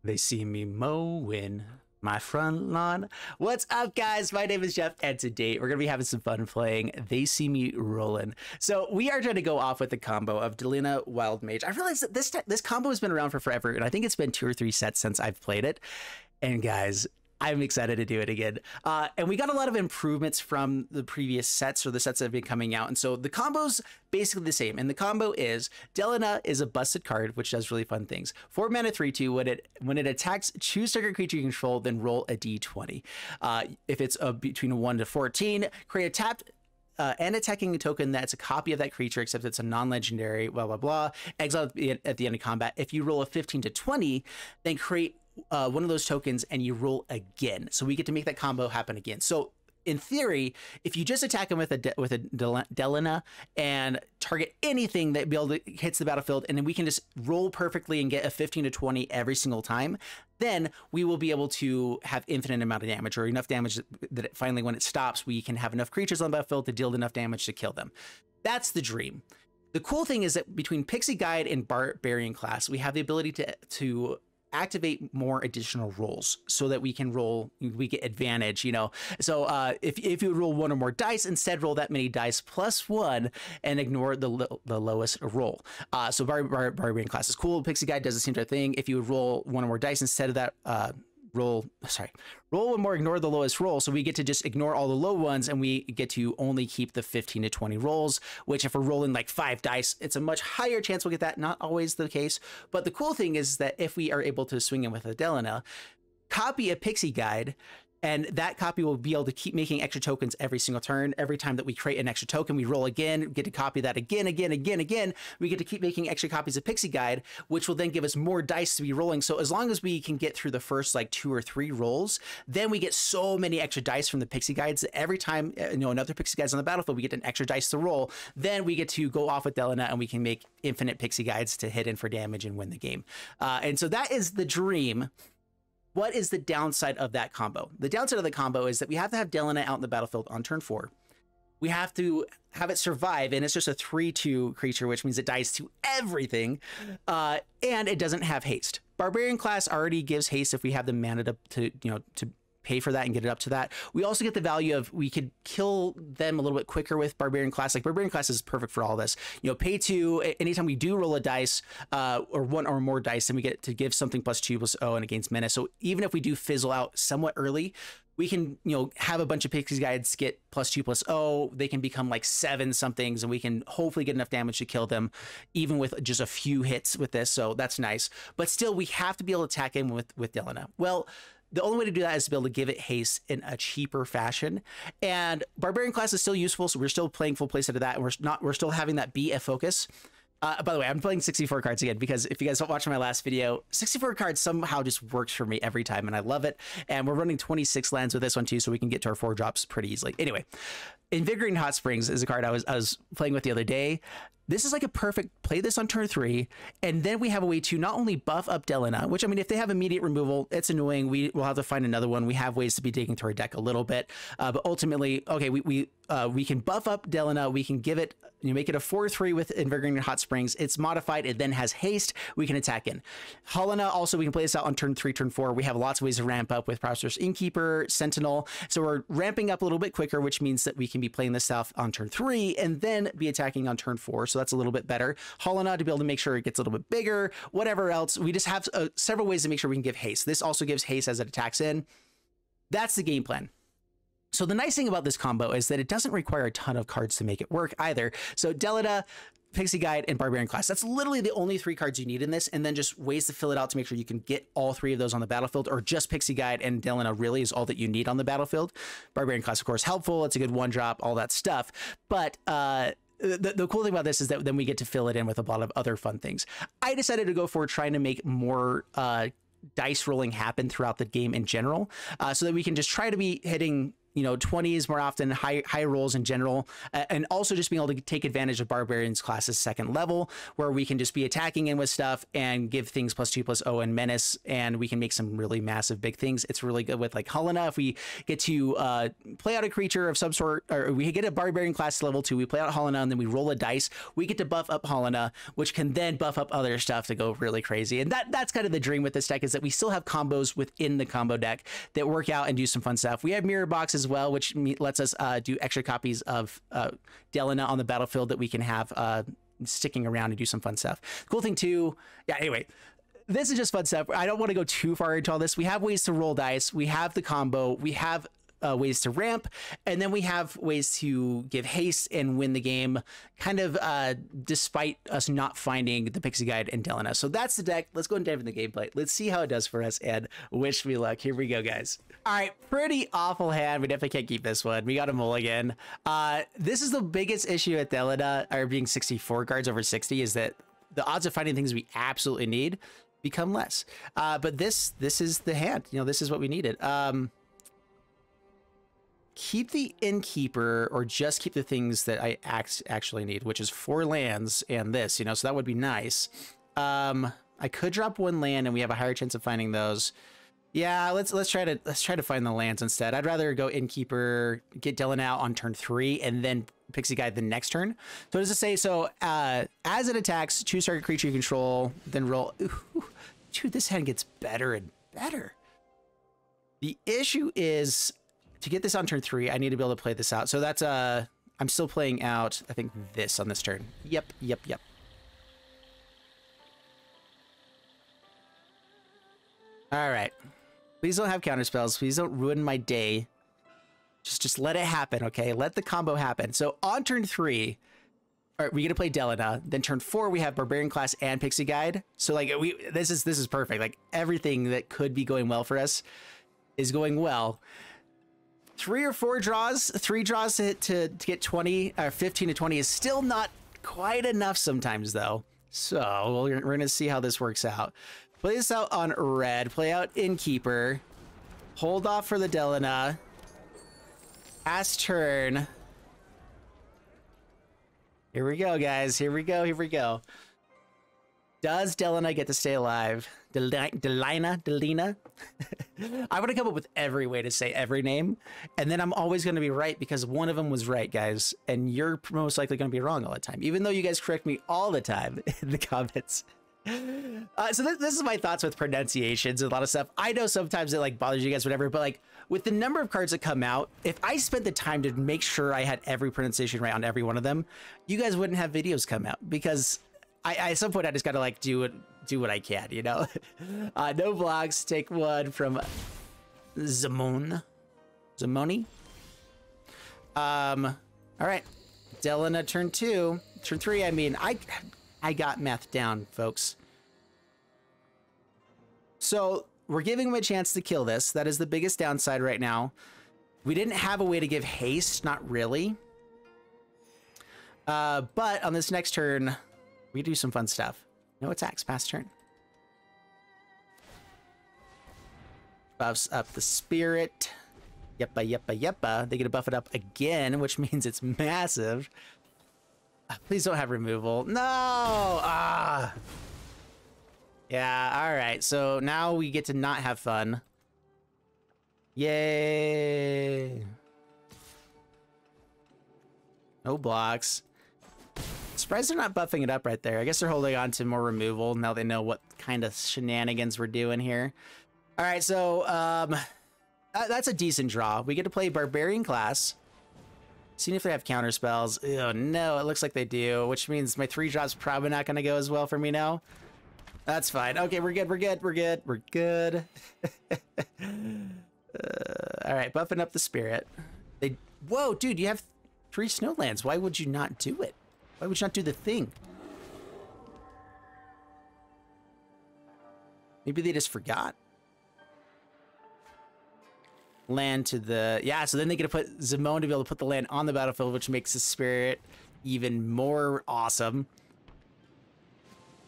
They see me mowing my front lawn. What's up, guys? My name is Jeff, and today we're gonna be having some fun playing They See Me Rolling. So we are trying to go off with the combo of Delina Wild Mage. I realize that this combo has been around for forever, and I think it's been 2 or 3 sets since I've played it. And guys, I'm excited to do it again. And we got a lot of improvements from the previous sets, or the sets that have been coming out. And so the combo's basically the same. And the combo is Delina is a busted card, which does really fun things. 4 mana 3/2. When it attacks, choose target creature you control, then roll a d20. If it's between 1 to 14, create a tapped and attacking token that's a copy of that creature, except it's a non-legendary, blah, blah, blah. Exile at the end of combat. If you roll a 15 to 20, then create one of those tokens and you roll again. So we get to make that combo happen again. So in theory, if you just attack him with a Delina and target anything that hits the battlefield, and then we can just roll perfectly and get a 15 to 20 every single time, then we will be able to have infinite amount of damage, or enough damage that finally, when it stops, we can have enough creatures on the battlefield to deal enough damage to kill them. That's the dream. The cool thing is that between Pixie Guide and Barbarian Class, we have the ability to activate more additional rolls so that we can we get advantage, you know. So if you roll 1 or more dice, instead roll that many dice plus 1 and ignore the lowest roll. So Barbarian Class is cool. Pixie Guide does the same type of thing. If you roll 1 or more dice, instead of that, roll 1 more, ignore the lowest roll. So we get to just ignore all the low ones, and we get to only keep the 15 to 20 rolls, which if we're rolling like 5 dice, it's a much higher chance we'll get that. Not always the case, but the cool thing is that if we are able to swing in with a Delina, copy a Pixie Guide, and that copy will be able to keep making extra tokens every single turn. Every time that we create an extra token, we roll again, get to copy that again. We get to keep making extra copies of Pixie Guide, which will then give us more dice to be rolling. So as long as we can get through the first like 2 or 3 rolls, then we get so many extra dice from the Pixie Guides that every time another Pixie Guide's on the battlefield, we get an extra dice to roll. Then we get to go off with Delina, and we can make infinite Pixie Guides to hit in for damage and win the game. And so that is the dream. What is the downside of that combo? The downside of the combo is that we have to have Delina out in the battlefield on turn 4. We have to have it survive, and it's just a 3/2 creature, which means it dies to everything, and it doesn't have haste. Barbarian Class already gives haste if we have the mana to pay for that and get it up to that. We also get the value of, we could kill them a little bit quicker with Barbarian Class. Like Barbarian Class is perfect for all this. Pay 2 anytime we do roll a dice, or 1 or more dice, then we get to give something +2 +0 and against menace. So even if we do fizzle out somewhat early, we can have a bunch of Pixie Guides get +2 +0. They can become like 7 somethings, and we can hopefully get enough damage to kill them, even with just a few hits with this. So that's nice. But still, we have to be able to attack him with Delina. Well, the only way to do that is to be able to give it haste in a cheaper fashion. And Barbarian Class is still useful, so we're still playing full playset of that, and we're still having that be a focus. By the way, I'm playing 64 cards again, because if you guys don't watch my last video, 64 cards somehow just works for me every time, and I love it. And we're running 26 lands with this one too, so we can get to our 4 drops pretty easily. Anyway, Invigorating Hot Springs is a card I was playing with the other day. This is like a perfect play this on turn 3, and then we have a way to not only buff up Delina, which, I mean, if they have immediate removal, it's annoying. We'll have to find another one. We have ways to be digging through our deck a little bit, but ultimately, okay, we can buff up Delina. We can give it, make it a 4/3 with Invigorating Hot Springs. It's modified. It then has haste. We can attack in. Halana, also, we can play this out on turn 3, turn 4. We have lots of ways to ramp up with Prosperous Innkeeper, Sentinel. So we're ramping up a little bit quicker, which means that we can be playing this stuff on turn 3 and then be attacking on turn 4. So that's a little bit better. Halana to be able to make sure it gets a little bit bigger, whatever else. We just have several ways to make sure we can give haste. This also gives haste as it attacks in. That's the game plan. So the nice thing about this combo is that it doesn't require a ton of cards to make it work either. So Delina, Pixie Guide, and Barbarian Class. That's literally the only 3 cards you need in this, and then just ways to fill it out to make sure you can get all 3 of those on the battlefield, or just Pixie Guide and Delina really is all that you need on the battlefield. Barbarian Class, of course, helpful. It's a good 1-drop, all that stuff. But the cool thing about this is that then we get to fill it in with a lot of other fun things. I decided to go for trying to make more dice rolling happen throughout the game in general, so that we can just try to be hitting you know, 20s more often, high rolls in general, and also just being able to take advantage of Barbarian's class's second level, where we can just be attacking in with stuff and give things +2/+0 and menace, and we can make some really massive big things. It's really good with like Halana. If we get to play out a creature of some sort, or we get a Barbarian class level 2, we play out Halana and then we roll a dice, we get to buff up Halana, which can then buff up other stuff to go really crazy. And that's kind of the dream with this deck, is that we still have combos within the combo deck that work out and do some fun stuff. We have Mirror Box as well, which lets us do extra copies of Delina on the battlefield that we can have sticking around and do some fun stuff. Cool thing too, yeah, anyway, this is just fun stuff. I don't want to go too far into all this. We have ways to roll dice, we have the combo, we have ways to ramp, and then we have ways to give haste and win the game, kind of despite us not finding the Pixie Guide and Delina. So that's the deck. Let's go and dive into the gameplay. Let's see how it does for us, and wish me luck. Here we go, guys. All right, pretty awful hand. We definitely can't keep this one. We got a mulligan. This is the biggest issue at Delina, or being 64 cards over 60, is that the odds of finding things we absolutely need become less. But this is the hand. You know, this is what we needed. Keep the Innkeeper, or just keep the things that I actually need, which is 4 lands and this, you know, so that would be nice. I could drop 1 land and we have a higher chance of finding those. Yeah, let's try to find the lands instead. I'd rather go Innkeeper, get Delina out on turn 3, and then Pixie Guide the next turn. So what does it say? So as it attacks, choose target creature you control, then roll. Ooh, dude, this hand gets better and better. The issue is, to get this on turn 3, I need to be able to play this out. So that's I'm still playing out, I think, this on this turn. Yep. All right. Please don't have counter spells. Please don't ruin my day. Just let it happen, okay? Let the combo happen. So on turn 3, all right, we get to play Delina. Then turn 4, we have Barbarian Class and Pixie Guide. So like this is perfect. Like everything that could be going well for us is going well. 3 or 4 draws, 3 draws to get 20 or 15 to 20 is still not quite enough sometimes, though. So we're gonna see how this works out. Play this out on red. Play out Innkeeper. Hold off for the Delina. Pass turn. Here we go, guys. Here we go. Does Delina get to stay alive? Delina? I want to come up with every way to say every name, and then I'm always going to be right because one of them was right, guys, and you're most likely going to be wrong all the time, even though you guys correct me all the time in the comments. So this is my thoughts with pronunciations and a lot of stuff. I know sometimes it like bothers you guys, whatever, but like with the number of cards that come out, if I spent the time to make sure I had every pronunciation right on every one of them, you guys wouldn't have videos come out, because I at some point I just got to like do what I can, you know. No blocks. Take 1 from Zamoni. All right, Delina turn 2. Turn 3, I mean, I got math down, folks. So we're giving him a chance to kill this. That is the biggest downside right now. We didn't have a way to give haste, not really. But on this next turn, we do some fun stuff. No attacks, pass turn. Buffs up the spirit. Yeppa. They get to buff it up again, which means it's massive. Please don't have removal. No! Yeah, all right. So now we get to not have fun. Yay. No blocks. Surprised they're not buffing it up right there. I guess they're holding on to more removal. Now they know what kind of shenanigans we're doing here. All right, so that's a decent draw. We get to play Barbarian Class. Seeing if they have counter spells. Oh no, it looks like they do, which means my 3 drop's probably not gonna go as well for me now. That's fine. Okay, we're good. All right, buffing up the spirit. Whoa, dude, you have 3 snowlands. Why would you not do it? Why would you not do the thing? Maybe they just forgot. Land to the... Yeah, so then they get to put Zamoni to be able to put the land on the battlefield, which makes the spirit even more awesome.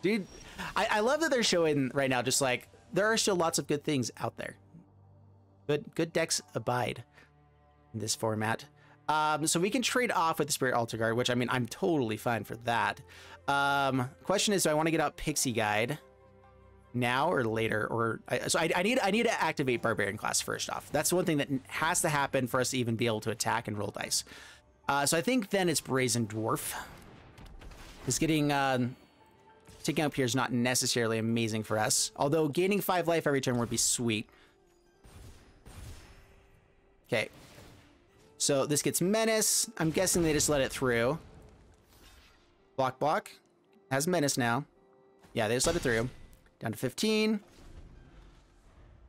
Dude, I love that they're showing right now, just like, there are still lots of good things out there. Good decks abide. in this format. So we can trade off with the Spirit Altar Guard, which I mean, I'm totally fine for that. Question is, do I want to get out Pixie Guide now or later? Or I need to activate Barbarian Class first off. That's one thing that has to happen for us to even be able to attack and roll dice. So I think then it's Brazen Dwarf. Because getting taking up here is not necessarily amazing for us. Although gaining 5 life every turn would be sweet. Okay. So this gets Menace. I'm guessing they just let it through. Block. Has Menace now. Yeah, they just let it through. Down to 15.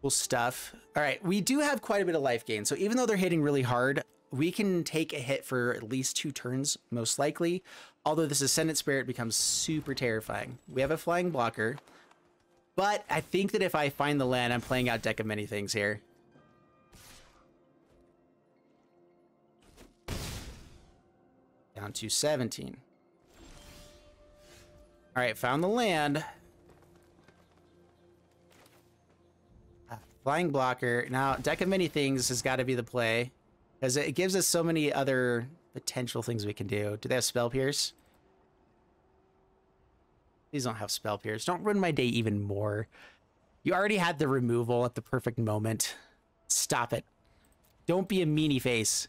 Cool stuff. All right, we do have quite a bit of life gain. So even though they're hitting really hard, we can take a hit for at least 2 turns, most likely. Although this Ascendant Spirit becomes super terrifying. We have a flying blocker. But I think that if I find the land, I'm playing out Deck of Many Things here. Down to 17. All right, found the land. Flying blocker. Now, Deck of Many Things has got to be the play, because it gives us so many other potential things we can do. Do they have Spell Pierce? These don't have Spell Pierce. Don't ruin my day even more. You already had the removal at the perfect moment. Stop it. Don't be a meanie face.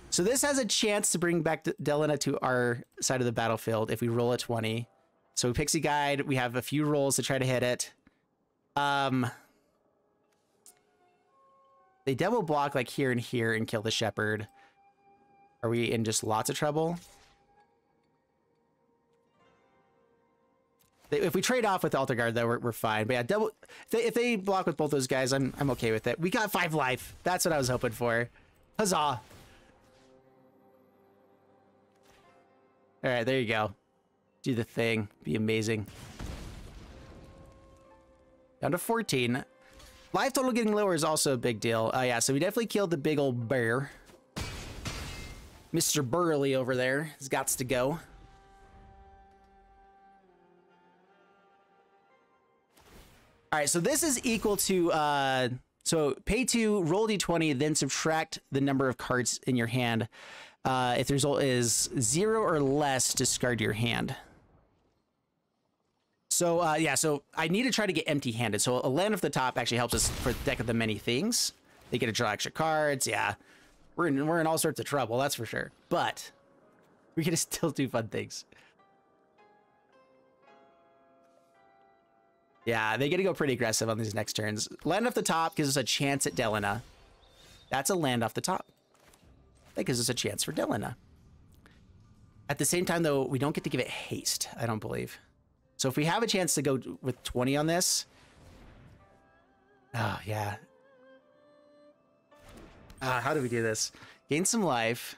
So this has a chance to bring back Delina to our side of the battlefield if we roll a 20. So Pixie Guide, we have a few rolls to try to hit it. They double block like here and here and kill the Shepherd. Are we in just lots of trouble? If we trade off with the Altar Guard, though, we're fine. But yeah, if they block with both those guys, I'm okay with it. We got 5 life. That's what I was hoping for. Huzzah. All right, there you go. Do the thing. Be amazing. Down to 14. Life total getting lower is also a big deal. Yeah, so we definitely killed the big old bear. Mr. Burley over there has got to go. All right, so this is equal to... so pay 2, roll d20, then subtract the number of cards in your hand. If the result is 0 or less, discard your hand. So, yeah, so I need to try to get empty-handed. So a land off the top actually helps us for the Deck of the Many Things. They get to draw extra cards, yeah. We're in all sorts of trouble, that's for sure. But we can still do fun things. Yeah, they get to go pretty aggressive on these next turns. Land off the top gives us a chance at Delina. That's a land off the top. That gives us a chance for Delina. At the same time, though, we don't get to give it haste, I don't believe. So if we have a chance to go with 20 on this... Oh, yeah. How do we do this? Gain some life.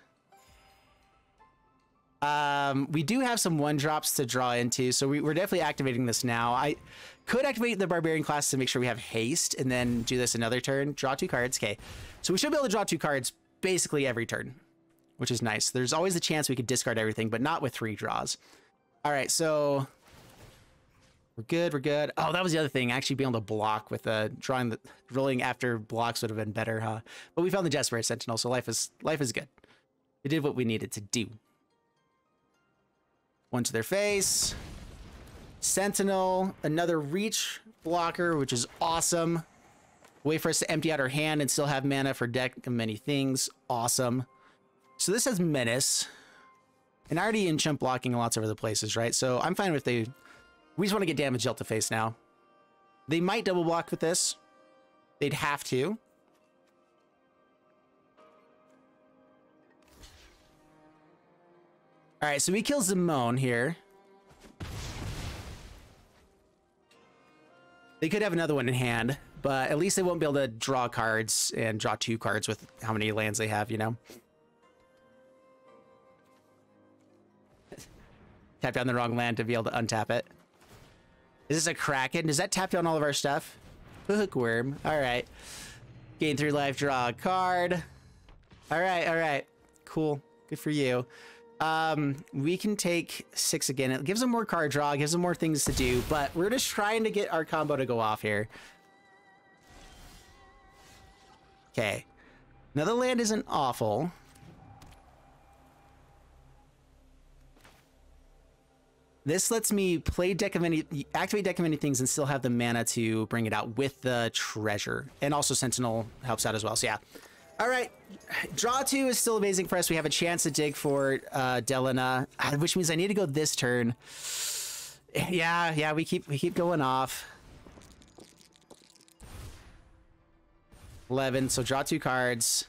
We do have some 1-drops to draw into, so we're definitely activating this now. I could activate the Barbarian Class to make sure we have haste, and then do this another turn. Draw 2 cards. Okay. So we should be able to draw 2 cards basically every turn, which is nice. There's always a chance we could discard everything, but not with 3 draws. All right, so we're good. Oh, that was the other thing. Actually being able to block with rolling after blocks would have been better, huh? But we found the Jaspera Sentinel, so life is good. We did what we needed to do. 1 to their face. Sentinel, another reach blocker, which is awesome. Way for us to empty out our hand and still have mana for Deck of Many Things. Awesome. So this has Menace. And I already enchant blocking lots of other places, right? So I'm fine with we just want to get damage dealt to face now. They might double block with this. They'd have to. All right, so we kill Zimone here. They could have another one in hand, but at least they won't be able to draw cards and draw 2 cards with how many lands they have, you know? Tap down the wrong land to be able to untap it. Is this a Kraken? Does that tap down all of our stuff? Hookworm. All right. Gain 3 life, draw a card. All right. Cool. Good for you. We can take 6 again. It gives them more card draw, gives them more things to do, but we're just trying to get our combo to go off here. Okay. Another land isn't awful. This lets me play activate deck of many things and still have the mana to bring it out with the treasure. And also Sentinel helps out as well. So yeah. All right. Draw 2 is still amazing for us. We have a chance to dig for Delina, which means I need to go this turn. Yeah, we keep going off. 11, so draw 2 cards.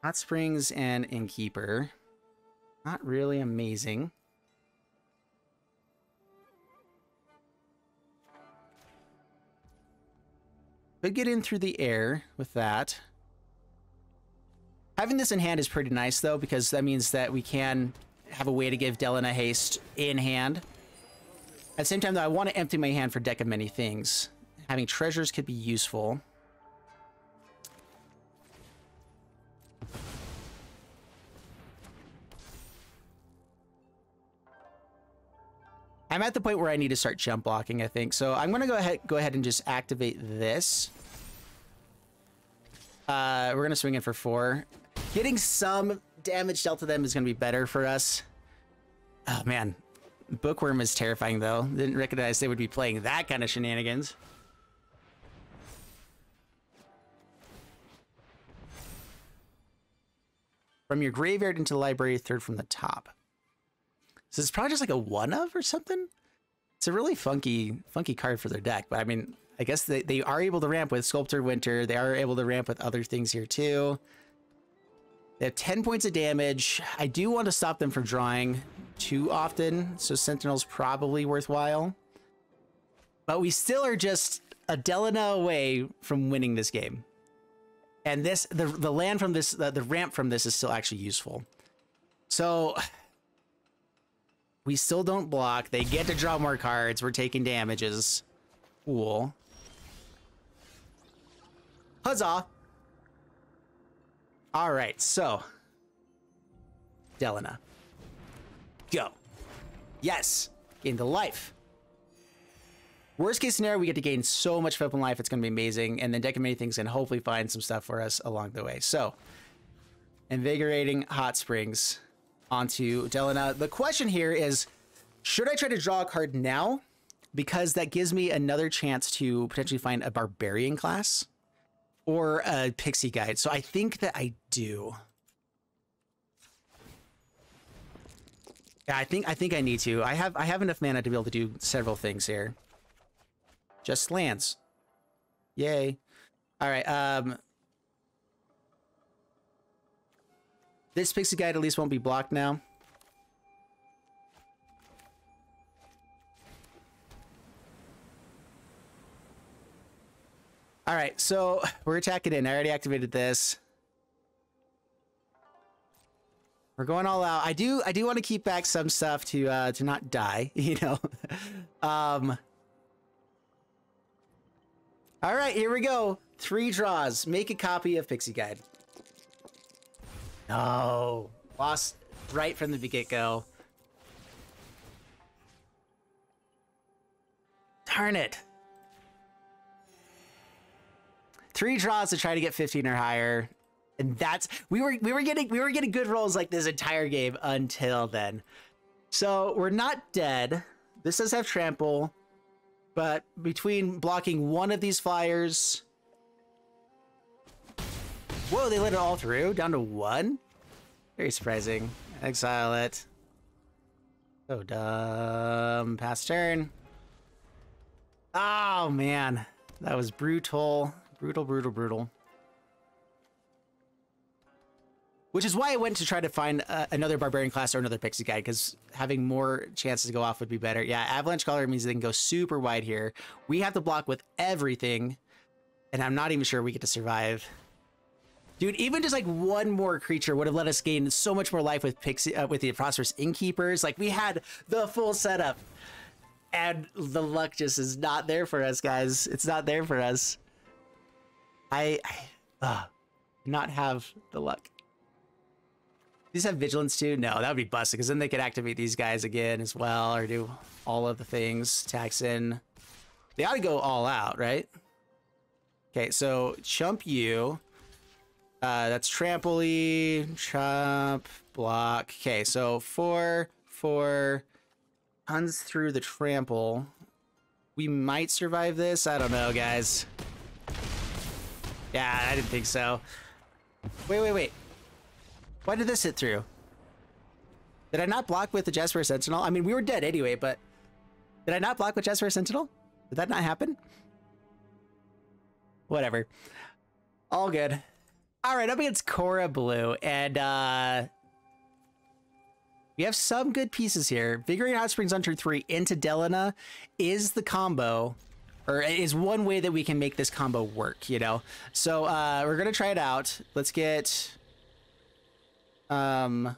Hot Springs and Innkeeper. Not really amazing. Could get in through the air with that. Having this in hand is pretty nice, though, because that means that we can have a way to give Delina haste in hand. At the same time, though, I want to empty my hand for deck of many things. Having treasures could be useful. I'm at the point where I need to start jump blocking, I think. So I'm going to go ahead and just activate this. We're going to swing in for 4. Getting some damage dealt to them is going to be better for us. Oh, man. Bookworm is terrifying, though. Didn't recognize they would be playing that kind of shenanigans. From your graveyard into the library, 3rd from the top. So it's probably just like a 1-of or something. It's a really funky card for their deck. But I mean, I guess they are able to ramp with Sculptor Winter. They are able to ramp with other things here too. They have 10 points of damage. I do want to stop them from drawing too often. So Sentinel's probably worthwhile. But we still are just a Delina away from winning this game. And this, the land from this, the ramp from this is still actually useful. So we still don't block. They get to draw more cards. We're taking damages. Cool. Huzzah. All right, so Delina. Go. Yes. Gain the life. Worst case scenario, we get to gain so much weapon life. It's going to be amazing. And then deck of many things and hopefully find some stuff for us along the way. So, Invigorating Hot Springs onto Delina. The question here is, should I try to draw a card now? Because that gives me another chance to potentially find a Barbarian Class or a Pixie Guide. So I think that I do. Yeah, I think I need to. I have enough mana to be able to do several things here. Just lands. Yay. All right. This Pixie Guide at least won't be blocked now. All right, so we're attacking in. I already activated this. We're going all out. I do want to keep back some stuff to not die, you know. All right, here we go. 3 draws. Make a copy of Pixie Guide. No, lost right from the get-go. Darn it. 3 draws to try to get 15 or higher. And that's we were getting good rolls like this entire game until then. So we're not dead. This does have trample, but between blocking one of these flyers. Whoa, they let it all through down to 1. Very surprising. Exile it. So dumb. Pass turn. Oh man, that was brutal. Brutal. Which is why I went to try to find another Barbarian Class or another Pixie Guide, because having more chances to go off would be better. Yeah, Avalanche Color means they can go super wide here. We have to block with everything, and I'm not even sure we get to survive. Dude, even just like one more creature would have let us gain so much more life with Pixie, with the Prosperous Innkeepers. Like, we had the full setup, and the luck just is not there for us, guys. It's not there for us. I not have the luck. These have vigilance too? No, that would be busted, because then they could activate these guys again as well, or do all of the things. Tax in. They ought to go all out, right? Okay, so chump you. That's trample, chop, block. Okay, so 4 tons through the trample. We might survive this. I don't know, guys. Yeah, I didn't think so. Wait. Why did this hit through? Did I not block with the Jaspera Sentinel? I mean, we were dead anyway, but did I not block with Jaspera Sentinel? Did that not happen? Whatever. All good. All right, up against Cora Blue, and we have some good pieces here. Invigorating Hot Springs on turn 3 into Delina is the combo, or is one way that we can make this combo work, you know? So we're gonna try it out. Let's get Castle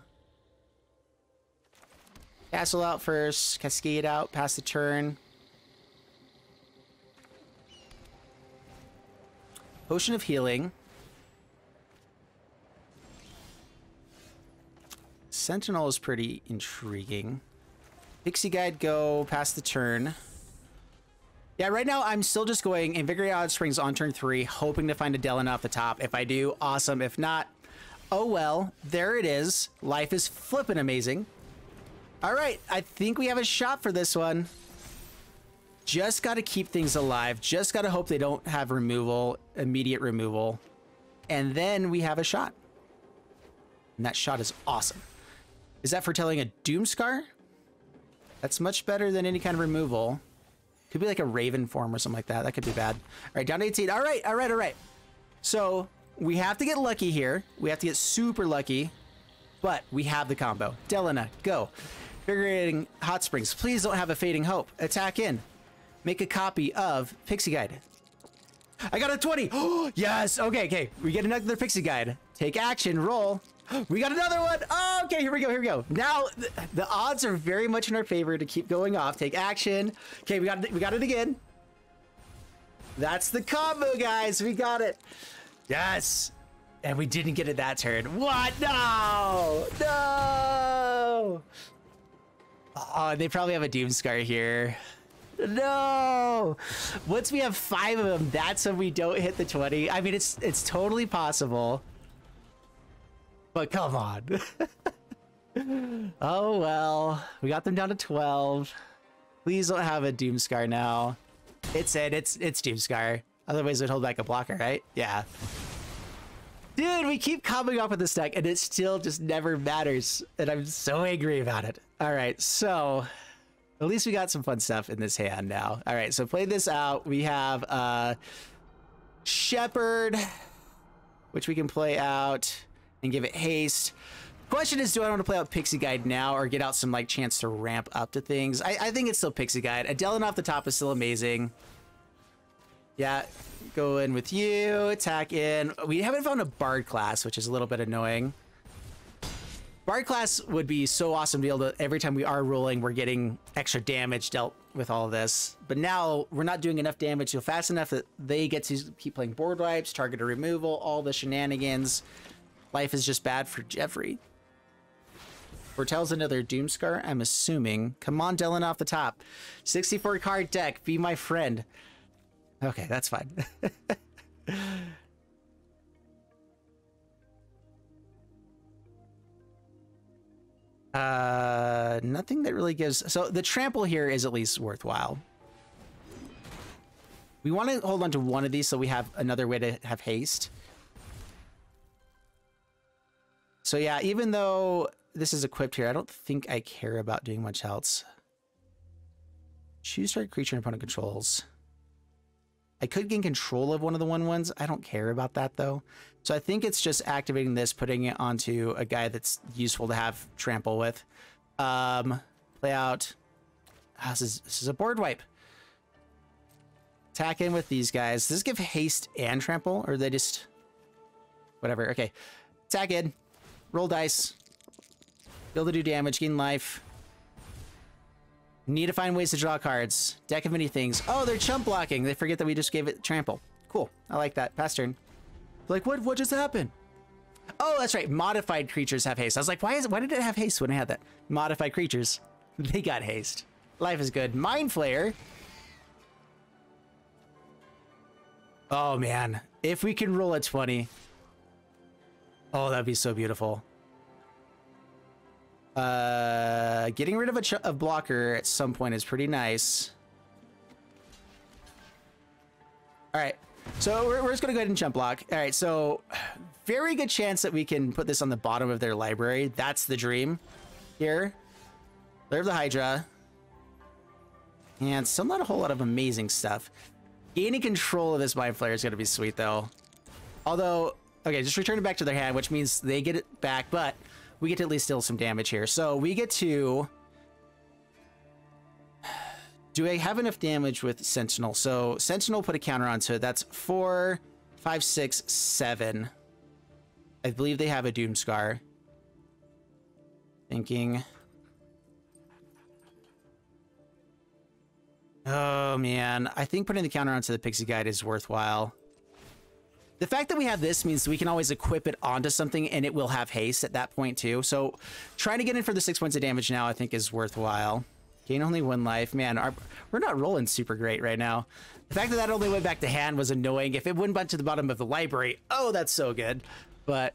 out first, Cascade out, pass the turn. Potion of Healing. Sentinel is pretty intriguing. Pixie Guide go, pass the turn. Yeah, right now I'm still just going Invigorating Hot Springs on turn 3, hoping to find a Delina off the top. If I do, awesome. If not, oh well, there it is. Life is flippin' amazing. All right, I think we have a shot for this one. Just got to keep things alive. Just got to hope they don't have removal, immediate removal. And then we have a shot. And that shot is awesome. Is that foretelling a Doomscar? That's much better than any kind of removal. Could be like a Raven form or something like that. That could be bad. All right, down to 18. All right. So we have to get lucky here. We have to get super lucky. But we have the combo. Delina, go. Invigorating Hot Springs. Please don't have a Fading Hope. Attack in. Make a copy of Pixie Guide. I got a 20. Oh, yes. Okay. We get another Pixie Guide. Take action. Roll. We got another one. Oh, okay. Here we go. Now the odds are very much in our favor to keep going off. Take action. Okay, we got it again. That's the combo, guys. We got it. Yes. And we didn't get it that turn. What? No. Oh, they probably have a Doomscar here. No. Once we have 5 of them, that's when we don't hit the 20. I mean, it's totally possible. But come on. Oh, well. We got them down to 12. Please don't have a Doomscar now. It's Doomscar. Otherwise, we'd hold back a blocker, right? Yeah. Dude, we keep coming up with this deck, and it still just never matters. And I'm so angry about it. All right, so at least we got some fun stuff in this hand now. All right, so play this out. We have Shepherd, which we can play out and give it haste. Question is, do I want to play out Pixie Guide now or get out some like chance to ramp up to things? I think it's still Pixie Guide. A Delina off the top is still amazing. Yeah, go in with you, attack in. We haven't found a Bard class, which is a little bit annoying. Bard class would be so awesome to be able to, every time we are rolling, we're getting extra damage dealt with all of this. But now we're not doing enough damage fast enough that they get to keep playing board wipes, targeted removal, all the shenanigans. Life is just bad for Jeffrey. Foretells another Doomscar, I'm assuming. Come on, Delina off the top. 64 card deck, be my friend. Okay, that's fine. Nothing that really gives... So the trample here is at least worthwhile. We want to hold on to one of these so we have another way to have haste. So yeah, even though this is equipped here, I don't think I care about doing much else. Choose target creature and opponent controls. I could gain control of one of the 1/1s. I don't care about that though. So I think it's just activating this, putting it onto a guy that's useful to have trample with. Play out. Oh, this is a board wipe. Attack in with these guys. Does this give haste and trample, or they just whatever? Okay, attack in. Roll dice. Be able to do damage, gain life. Need to find ways to draw cards. Deck of many things. Oh, they're chump blocking. They forget that we just gave it trample. Cool. I like that. Pass turn. Like, what just happened? Oh, that's right. Modified creatures have haste. I was like, why did it have haste when I had that? Modified creatures. They got haste. Life is good. Mind Flayer. Oh man, if we can roll a 20. Oh, that'd be so beautiful. Getting rid of a blocker at some point is pretty nice. All right, so we're just gonna go ahead and jump block. All right, so very good chance that we can put this on the bottom of their library. That's the dream here. Lair of the Hydra. And still not a whole lot of amazing stuff. Gaining control of this Mind Flayer is gonna be sweet though. Although, okay, just return it back to their hand, which means they get it back, but we get to at least deal some damage here. So we get to... Do I have enough damage with Sentinel? So Sentinel put a counter onto it. That's 4, 5, 6, 7. I believe they have a Doom Scar. Thinking. Oh man, I think putting the counter onto the Pixie Guide is worthwhile. The fact that we have this means we can always equip it onto something and it will have haste at that point too. So trying to get in for the 6 points of damage now I think is worthwhile. Gain only 1 life. Man, we're not rolling super great right now. The fact that that only went back to hand was annoying. If it went back to the bottom of the library, oh, that's so good. But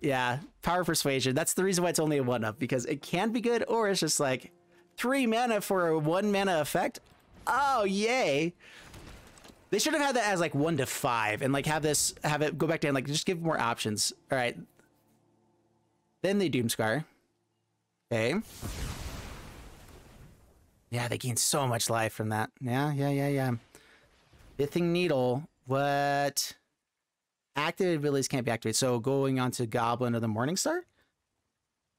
yeah, Power of Persuasion. That's the reason why it's only a 1-up, because it can be good, or it's just like 3 mana for a 1 mana effect. Oh, yay. They should have had that as like 1 to 5 and like have it go back to hand, like just give more options. All right. Then they Doomscar. Okay. Yeah, they gain so much life from that. Yeah. Pithing Needle. What? Activated abilities can't be activated. So going on to Goblin of the Morningstar?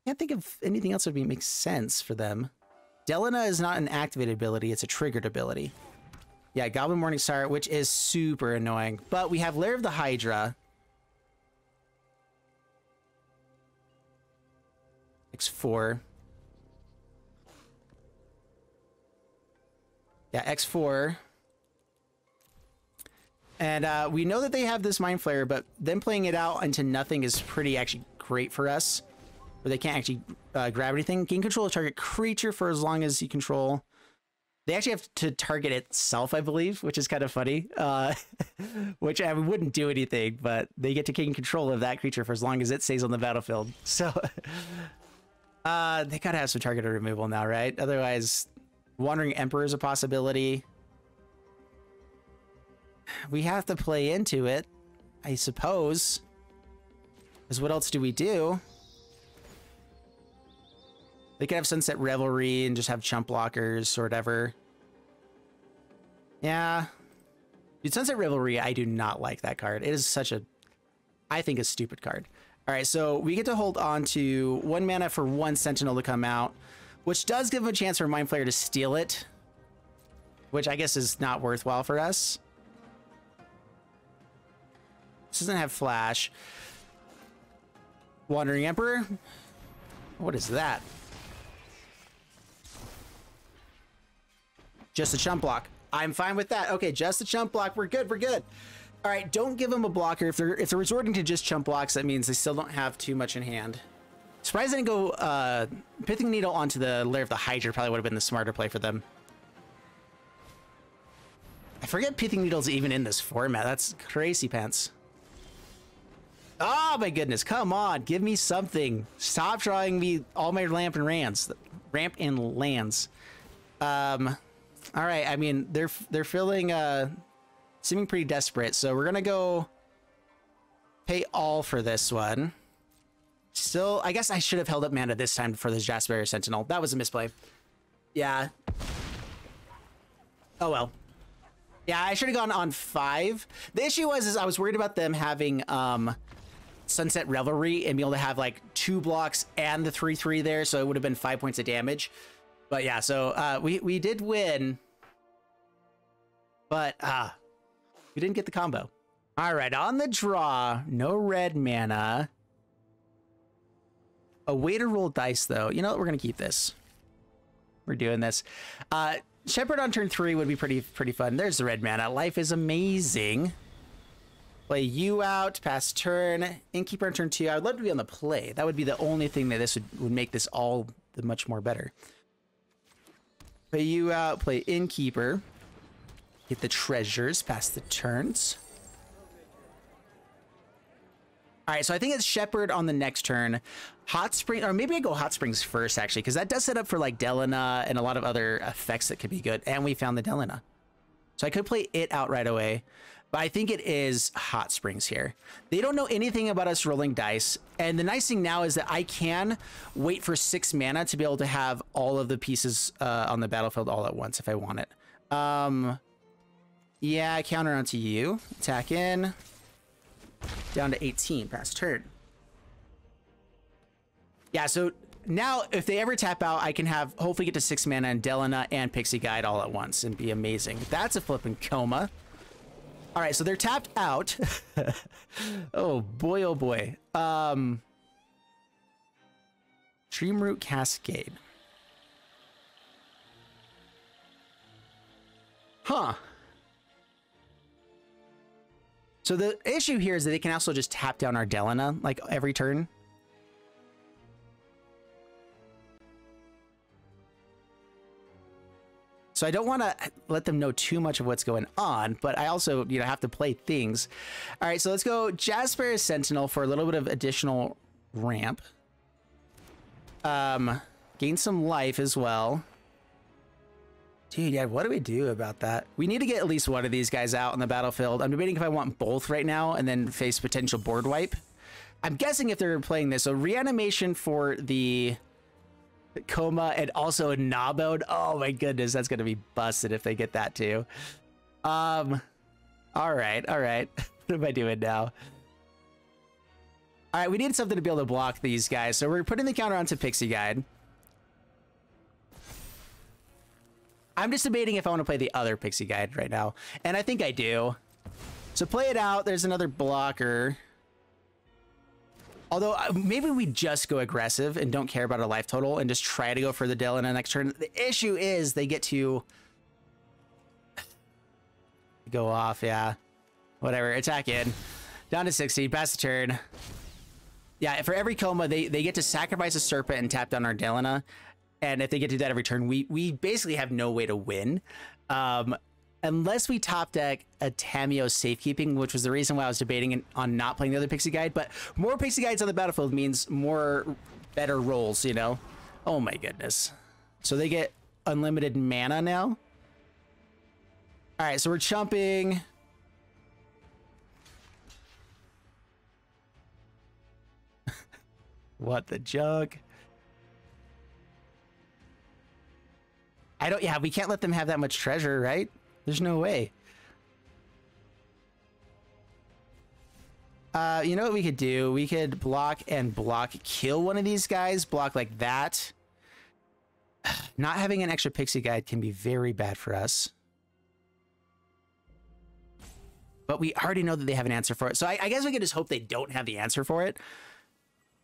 Can't think of anything else that would make sense for them. Delina is not an activated ability. It's a triggered ability. Yeah, Goblin Morningstar, which is super annoying. But we have Lair of the Hydra. X4. Yeah, X4. And we know that they have this Mind Flayer, but them playing it out into nothing is pretty actually great for us. Where they can't actually grab anything. Gain control of target creature for as long as you control. They actually have to target itself, I believe, which is kind of funny. Which I wouldn't do anything, but they get to gain control of that creature for as long as it stays on the battlefield. So they gotta have some targeted removal now, right? Otherwise, Wandering Emperor is a possibility. We have to play into it, I suppose. Because what else do we do? They could have Sunset Revelry and just have chump blockers or whatever. Yeah. Dude, Sunset Revelry, I do not like that card. It is such a, I think, a stupid card. All right, so we get to hold on to 1 mana for 1 Sentinel to come out, which does give them a chance for Mind Flayer to steal it, which I guess is not worthwhile for us. This doesn't have Flash. Wandering Emperor? What is that? Just a chump block. I'm fine with that. Okay, just a chump block. We're good. We're good. All right, don't give them a blocker. If they're resorting to just chump blocks, that means they still don't have too much in hand. Surprised I didn't go Pithing Needle onto the Lair of the Hydra. Probably would have been the smarter play for them. I forget Pithing Needle's even in this format. That's crazy pants. Oh my goodness, come on, give me something. Stop drawing me all my ramp and lands. All right, I mean, they're feeling seeming pretty desperate, so we're gonna go pay all for this one. Still, I guess I should have held up mana this time for this Jaspera Sentinel. That was a misplay. Yeah. Oh well. Yeah, I should have gone on 5. The issue was I was worried about them having Sunset Revelry and be able to have like 2 blocks and the 3/3 there, so it would have been 5 points of damage. But yeah, so we did win, but we didn't get the combo. All right, on the draw, no red mana. A way to roll dice though. You know what? We're gonna keep this. We're doing this. Shepherd on turn 3 would be pretty fun. There's the red mana. Life is amazing. Play you out, pass turn. Innkeeper on turn 2. I would love to be on the play. That would be the only thing that this would make this all much more better. Play you out, play Innkeeper. Get the treasures, pass the turns. All right, so I think it's Shepherd on the next turn. Hot Spring, or maybe I go Hot Springs first, actually, because that does set up for like Delina and a lot of other effects that could be good. And we found the Delina. So I could play it out right away. But I think it is Hot Springs here. They don't know anything about us rolling dice. And the nice thing now is that I can wait for 6 mana to be able to have all of the pieces on the battlefield all at once if I want it. Yeah, counter onto you. Attack in. Down to 18, pass turn. Yeah, so now if they ever tap out, I can have hopefully get to 6 mana and Delina and Pixie Guide all at once and be amazing. That's a flipping coma. All right, so they're tapped out. Oh boy, oh boy. Dreamroot Cascade. Huh. So the issue here is that they can also just tap down our Delina like every turn. So I don't want to let them know too much of what's going on, but I also, you know, have to play things. All right, so let's go Jaspera Sentinel for a little bit of additional ramp. Gain some life as well. Dude, yeah, what do we do about that? We need to get at least one of these guys out on the battlefield. I'm debating if I want both right now and then face potential board wipe. I'm guessing if they're playing this, so reanimation for the coma and also a Gnawbone. Oh my goodness, that's gonna be busted if they get that too. All right. What am I doing now? All right, we need something to be able to block these guys, so we're putting the counter onto Pixie Guide. I'm just debating if I want to play the other Pixie Guide right now, and I think I do. So play it out. There's another blocker. Although maybe we just go aggressive and don't care about our life total and just try to go for the Delina next turn. The issue is they get to go off. Yeah, whatever. Attack in. Down to 60. Pass the turn. Yeah, for every coma, they get to sacrifice a Serpent and tap down our Delina. And if they get to that every turn, we basically have no way to win. Unless we top deck a Tamiyo Safekeeping, which was the reason why I was debating on not playing the other Pixie Guide. But more Pixie Guides on the battlefield means more better rolls, you know? Oh my goodness. So they get unlimited mana now. All right, so we're chumping. What the jug? Yeah, we can't let them have that much treasure, right? There's no way. You know what we could do? We could block and block, kill one of these guys, block like that. Not having an extra Pixie Guide can be very bad for us. But we already know that they have an answer for it. So I guess we could just hope they don't have the answer for it.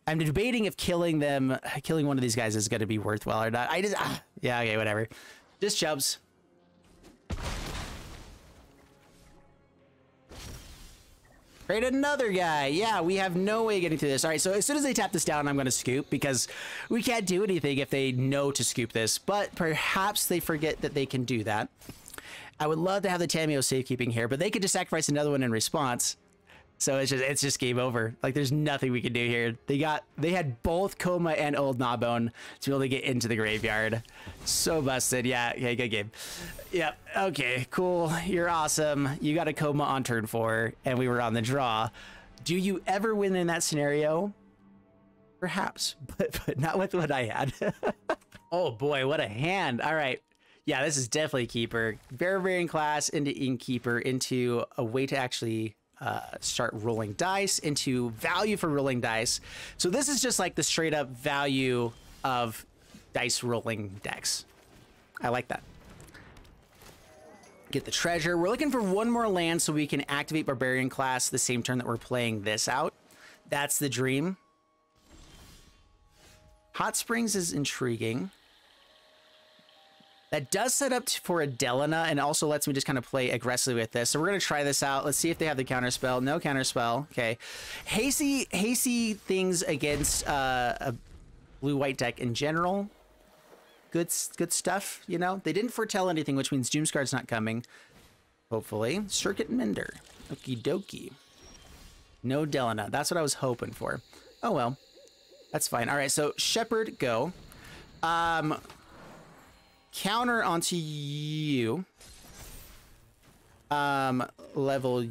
I'm debating if killing one of these guys is going to be worthwhile or not. Yeah, okay, whatever. Just chubs. Create another guy. Yeah, we have no way of getting through this. All right, so as soon as they tap this down, I'm going to scoop because we can't do anything if they know to scoop this. But perhaps they forget that they can do that. I would love to have the Tamiyo Safekeeping here, but they could just sacrifice another one in response. So it's just game over. Like there's nothing we can do here. They had both Coma and Old Gnawbone to be able to get into the graveyard. So busted. Yeah, okay, good game. Yep. Okay, cool. You're awesome. You got a Coma on turn 4 and we were on the draw. Do you ever win in that scenario? Perhaps, but not with what I had. Oh boy, what a hand. All right. Yeah, this is definitely Keeper. Barbarian Class into Innkeeper into a way to actually start rolling dice, into value for rolling dice. So this is just like the straight up value of dice rolling decks. I like that. Get the treasure. We're looking for one more land so we can activate Barbarian Class the same turn that we're playing this out. That's the dream. Hot Springs is intriguing. That does set up for a Delina and also lets me just kind of play aggressively with this. So we're going to try this out. Let's see if they have the counterspell. No counterspell. Okay. Hasty things against a blue-white deck in general. Good stuff, you know? They didn't foretell anything, which means Doomsguard's not coming. Hopefully. Circuit Mender. Okie dokie. No Delina. That's what I was hoping for. Oh, well. That's fine. All right, so Shepherd, go. Counter onto you. Level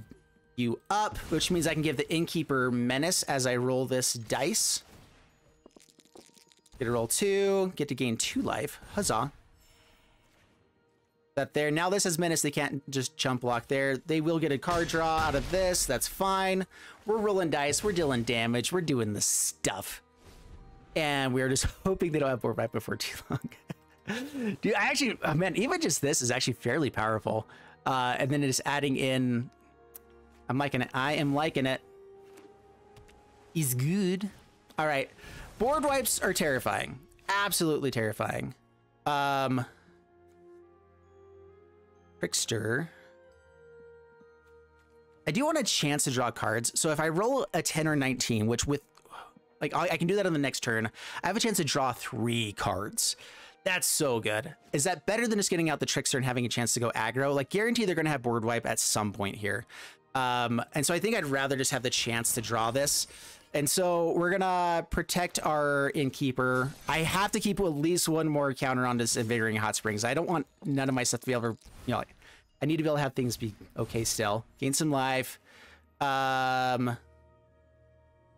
you up, which means I can give the Innkeeper Menace as I roll this dice. Get to roll 2, get to gain 2 life. Huzzah. That there. Now this is Menace. They can't just jump block there. They will get a card draw out of this. That's fine. We're rolling dice. We're dealing damage. We're doing the stuff. And we're just hoping they don't have board wipe before too long. Dude, I actually, oh man, even just this is actually fairly powerful. And then just adding in, I'm liking it. I am liking it. He's good. All right. Board wipes are terrifying. Absolutely terrifying. Trickster. I do want a chance to draw cards. So if I roll a 10 or 19, which with, like, I can do that on the next turn, I have a chance to draw 3 cards. That's so good. Is that better than just getting out the Trickster and having a chance to go aggro? Like, guarantee they're going to have board wipe at some point here. And so I think I'd rather just have the chance to draw this. And so we're going to protect our Innkeeper. I have to keep at least one more counter on this Invigorating Hot Springs. I don't want none of my stuff to be able to, you know, like, I need to be able to have things be okay still. Gain some life. Doesn't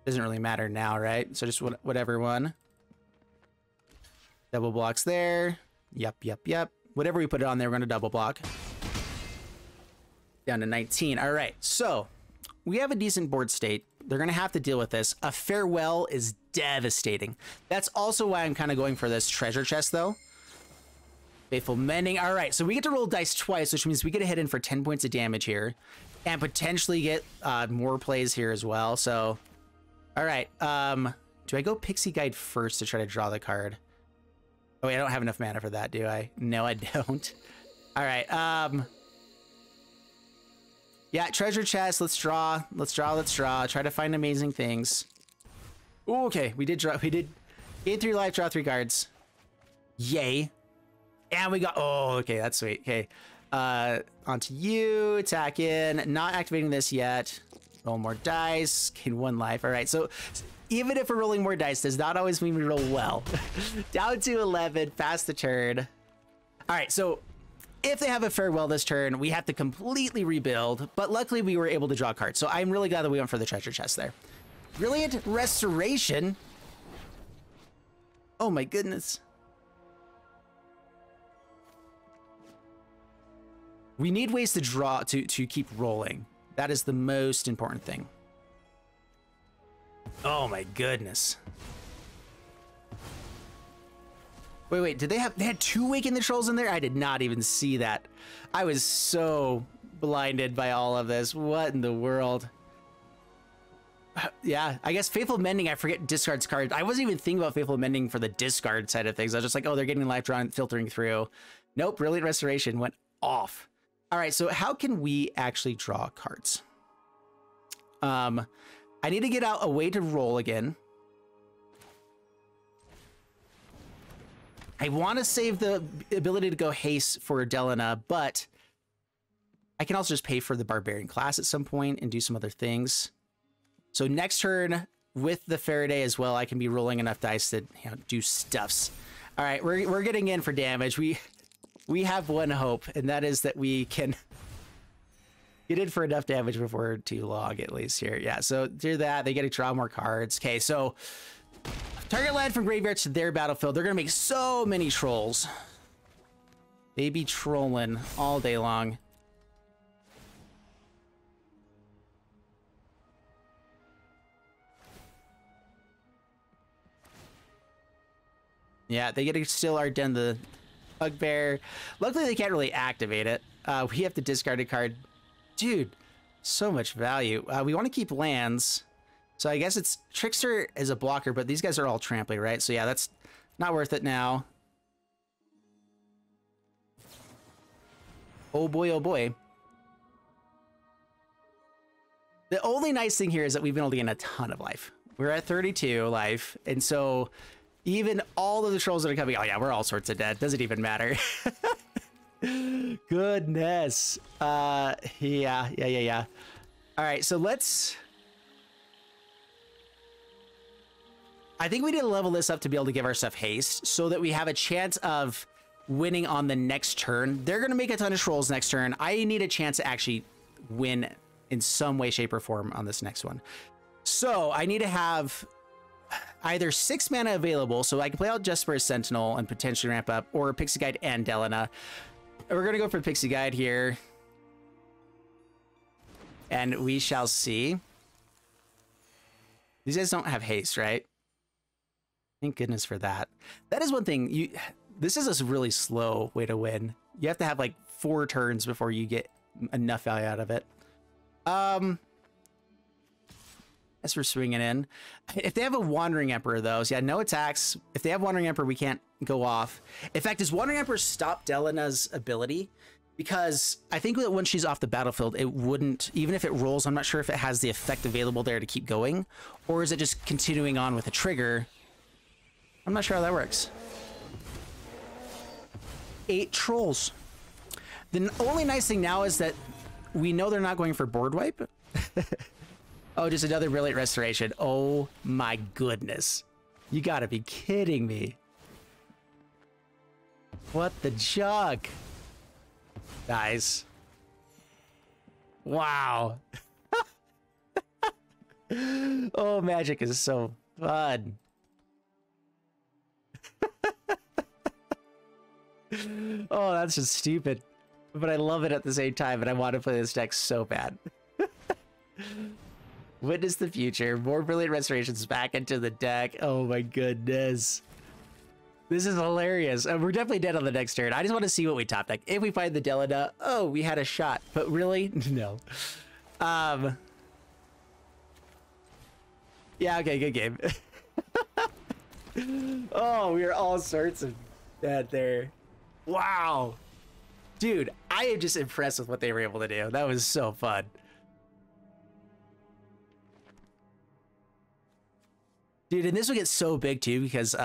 really matter now, right? So just whatever one. Double blocks there. Yep. Whatever we put it on there, we're going to double block. Down to 19. All right, so we have a decent board state. They're going to have to deal with this. A Farewell is devastating. That's also why I'm kind of going for this treasure chest, though. Faithful Mending. All right, so we get to roll dice twice, which means we get to hit in for 10 points of damage here. And potentially get more plays here as well. So, all right. Do I go Pixie Guide first to try to draw the card? Oh, wait, I don't have enough mana for that, do I? No, I don't. All right. Yeah, treasure chest. Let's draw. Try to find amazing things. Ooh, okay, we did draw. We did gain 3 life, draw 3 cards. Yay. And we got, oh, okay, that's sweet. Okay. Onto you, attack in. Not activating this yet. Roll more dice, gain 1 life. All right, so even if we're rolling more dice, does not always mean we roll well. Down to 11, past the turn. All right, so if they have a Farewell this turn, we have to completely rebuild, but luckily we were able to draw cards. So I'm really glad that we went for the treasure chest there. Brilliant Restoration. Oh my goodness. We need ways to draw, to keep rolling. That is the most important thing. Oh my goodness. Wait, did they had 2 Awaken the Trolls in there? I did not even see that. I was so blinded by all of this. What in the world? Yeah, I guess Faithful Mending, I forget discards cards. I wasn't even thinking about Faithful Mending for the discard side of things. I was just like, oh, they're getting life drawn, filtering through. Nope, Brilliant Restoration went off. All right, so how can we actually draw cards? I need to get out a way to roll again. I want to save the ability to go haste for Delina, but I can also just pay for the Barbarian Class at some point and do some other things. So next turn with the Farideh as well, I can be rolling enough dice to, you know, do stuffs. All right, we're getting in for damage. We have one hope, and that is that we can get in for enough damage before too long, at least here. Yeah, so do that. They get to draw more cards. Okay, so target land from graveyard to their battlefield. They're going to make so many trolls. They be trolling all day long. Yeah, they get to steal our den, the Bugbear. Luckily, they can't really activate it. We have to discard a card. Dude, so much value. We want to keep lands. So I guess it's Trickster as a blocker, but these guys are all trampling, right? So yeah, that's not worth it now. Oh boy, oh boy. The only nice thing here is that we've been able to gain a ton of life. We're at 32 life, and so even all of the trolls that are coming, oh yeah, we're all sorts of dead. Doesn't even matter. Goodness. Yeah. All right, so let's I think we need to level this up to be able to give our stuff haste so that we have a chance of winning on the next turn. They're going to make a ton of trolls next turn. I need a chance to actually win in some way, shape, or form on this next one. So I need to have either 6 mana available so I can play out Jaspera Sentinel and potentially ramp up, or Pixie Guide and Delina. We're going to go for Pixie Guide here. And we shall see. These guys don't have haste, right? Thank goodness for that. That is one thing. This is a really slow way to win. You have to have like 4 turns before you get enough value out of it. As we're swinging in. If they have a Wandering Emperor, though, so yeah, no attacks. If they have Wandering Emperor, we can't go off. In fact, does Wandering Emperor stop Delina's ability? Because I think that when she's off the battlefield, it wouldn't, even if it rolls, I'm not sure if it has the effect available there to keep going, or is it just continuing on with a trigger? I'm not sure how that works. 8 trolls. The only nice thing now is that we know they're not going for board wipe. Oh, just another Brilliant Restoration. Oh my goodness. You gotta be kidding me. What the jug? Guys. Wow. Oh, Magic is so fun. Oh, that's just stupid. But I love it at the same time, and I want to play this deck so bad. Witness the future. More Brilliant Restorations back into the deck. Oh my goodness. This is hilarious. We're definitely dead on the next turn. I just want to see what we top deck. If we find the Delina, oh, we had a shot. But really? No. Yeah, okay, good game. Oh, we are all sorts of dead there. Wow. Dude, I am just impressed with what they were able to do. That was so fun. Dude, and this will get so big too because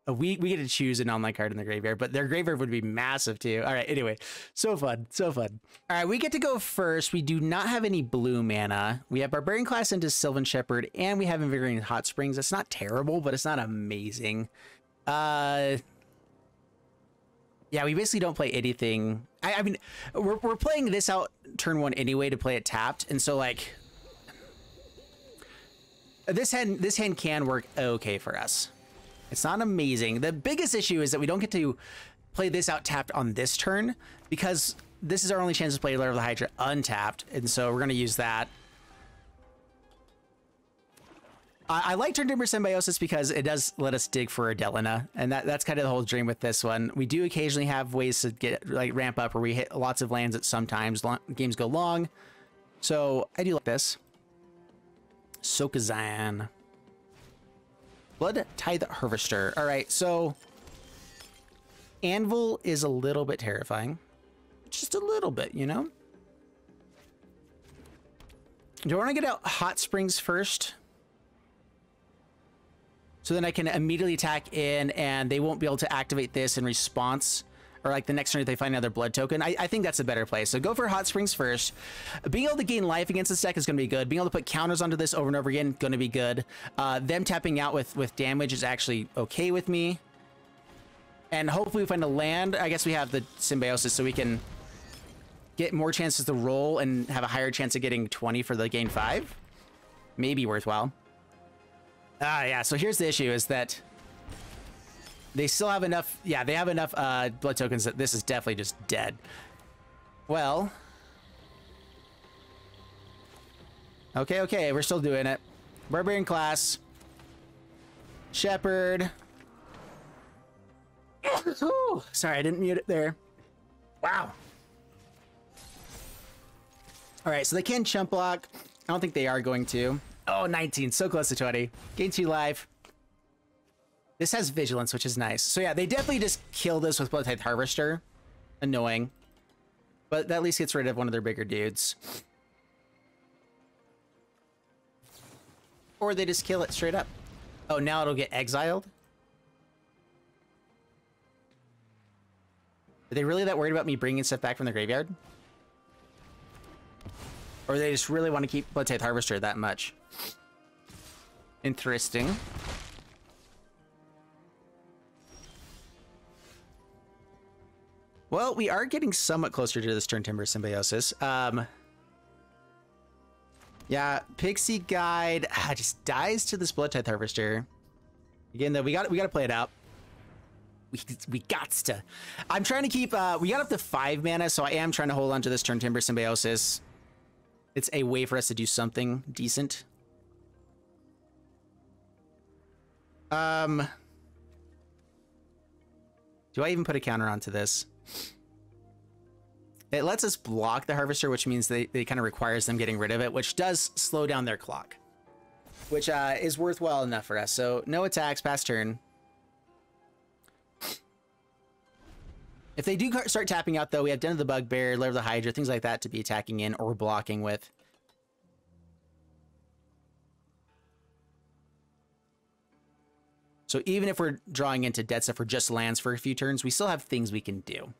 we get to choose an online card in the graveyard, but their graveyard would be massive too. All right, anyway, so fun, so fun. All right, we get to go first. We do not have any blue mana. We have Barbarian Class into Sylvan Shepherd, and we have Invigorating Hot Springs. That's not terrible, but it's not amazing. Yeah, we basically don't play anything. I mean, we're playing this out turn 1 anyway to play it tapped, and so like this hand can work okay for us. It's not amazing. The biggest issue is that we don't get to play this out tapped on this turn because this is our only chance to play Lair of the Hydra untapped, and so we're going to use that. I like Turntimber Symbiosis because it does let us dig for a Delina, and that's kind of the whole dream with this one. We do occasionally have ways to get like ramp up where we hit lots of lands at sometimes. Games go long, so I do like this. Sokenzan. Blood Tithe Harvester. All right, so Anvil is a little bit terrifying. Just a little bit, you know? Do I want to get out Hot Springs first? So then I can immediately attack in and they won't be able to activate this in response. Or like the next turn if they find another blood token. I think that's a better play. So go for Hot Springs first. Being able to gain life against this deck is going to be good. Being able to put counters onto this over and over again, going to be good. Them tapping out with damage is actually okay with me. And hopefully we find a land. I guess we have the Symbiosis so we can get more chances to roll and have a higher chance of getting 20 for the gain 5. Maybe worthwhile. Yeah, so here's the issue is that they still have enough, yeah, they have enough blood tokens that this is definitely just dead. Well. Okay, we're still doing it. Barbarian Class. Shepherd. Ooh, sorry, I didn't mute it there. Wow. All right, so they can chump block. I don't think they are going to. Oh, 19, so close to 20. Gain 2 life. This has Vigilance, which is nice. So yeah, they definitely just kill this with Blood Tithe Harvester. Annoying. But that at least gets rid of one of their bigger dudes. Or they just kill it straight up. Oh, now it'll get exiled? Are they really that worried about me bringing stuff back from the graveyard? Or they just really want to keep Blood Tithe Harvester that much? Interesting. Well, we are getting somewhat closer to this Turntimber Symbiosis. Yeah, Pixie Guide just dies to this Blood Tithe Harvester. Again, though, we got to play it out. We got to. I'm trying to keep. We got up to 5 mana, so I am trying to hold on to this Turntimber Symbiosis. It's a way for us to do something decent. Do I even put a counter onto this? It lets us block the Harvester, which means they kind of requires them getting rid of it, which does slow down their clock, which is worthwhile enough for us. So no attacks, pass turn. If they do start tapping out, though, we have Den of the Bugbear, Lair of the Hydra, things like that to be attacking in or blocking with. So even if we're drawing into dead stuff or just lands for a few turns, we still have things we can do.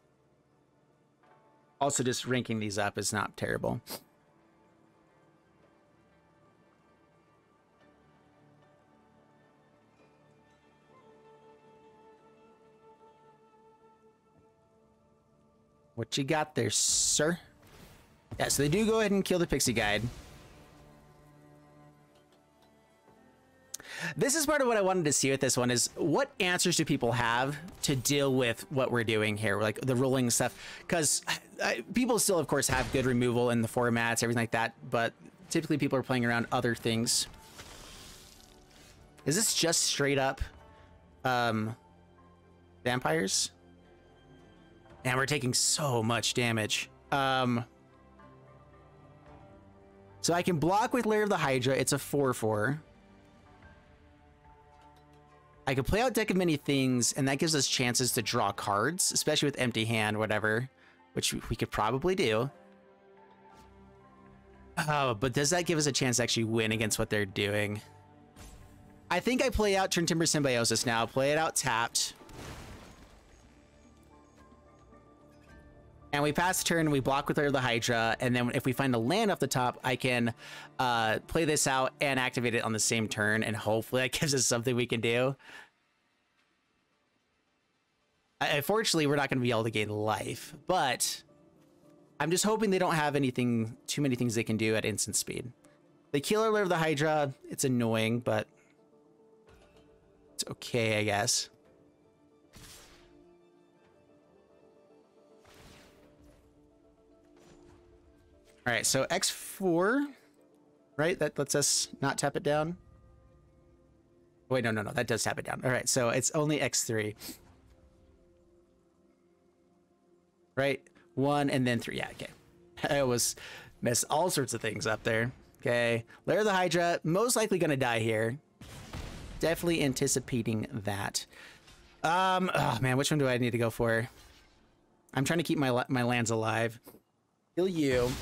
Also, just ranking these up is not terrible. What you got there, sir? Yeah, so they do go ahead and kill the Pixie Guide. This is part of what I wanted to see with this one is what answers do people have to deal with what we're doing here, like the rolling stuff, because people still, of course, have good removal in the formats, everything like that, but typically people are playing around other things. Is this just straight up vampires? And we're taking so much damage. So I can block with Lair of the Hydra. It's a 4/4. I could play out Deck of Many Things, and that gives us chances to draw cards, especially with empty hand, whatever, which we could probably do. Oh, but does that give us a chance to actually win against what they're doing? I think I play out Turntimber Symbiosis now, play it out tapped. And we pass the turn, we block with Lair of the Hydra, and then if we find a land off the top, I can play this out and activate it on the same turn, and hopefully that gives us something we can do. Unfortunately, we're not going to be able to gain life, but I'm just hoping they don't have anything, too many things they can do at instant speed. They kill our Lair of the Hydra. It's annoying, but it's okay, I guess. All right, so X4, right? That lets us not tap it down. Wait, no, that does tap it down. All right, so it's only X3. Right? 1 and then 3. Yeah, okay. I always mess all sorts of things up there. Okay. Lair of the Hydra, most likely going to die here. Definitely anticipating that. Oh man, which one do I need to go for? I'm trying to keep my lands alive. Kill you.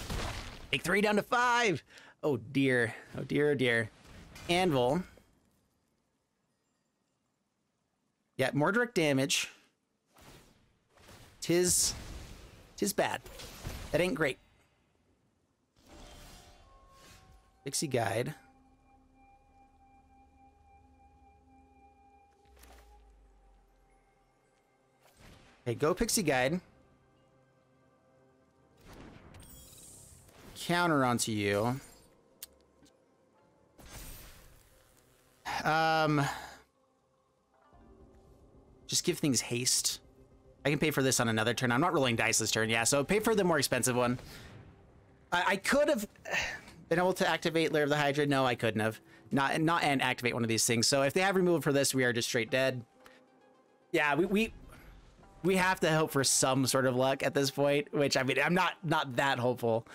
Take 3 down to 5. Oh dear. Oh dear, oh dear. Anvil. Yeah, more direct damage. Tis bad. That ain't great. Pixie Guide. Okay, go Pixie Guide. Counter onto you. Just give things haste. I can pay for this on another turn. I'm not rolling dice this turn. Yeah, so pay for the more expensive one. I could have been able to activate Lair of the Hydra. No, I couldn't have. Not and activate one of these things. So if they have removal for this, we are just straight dead. Yeah, we have to hope for some sort of luck at this point, which I mean, I'm not that hopeful.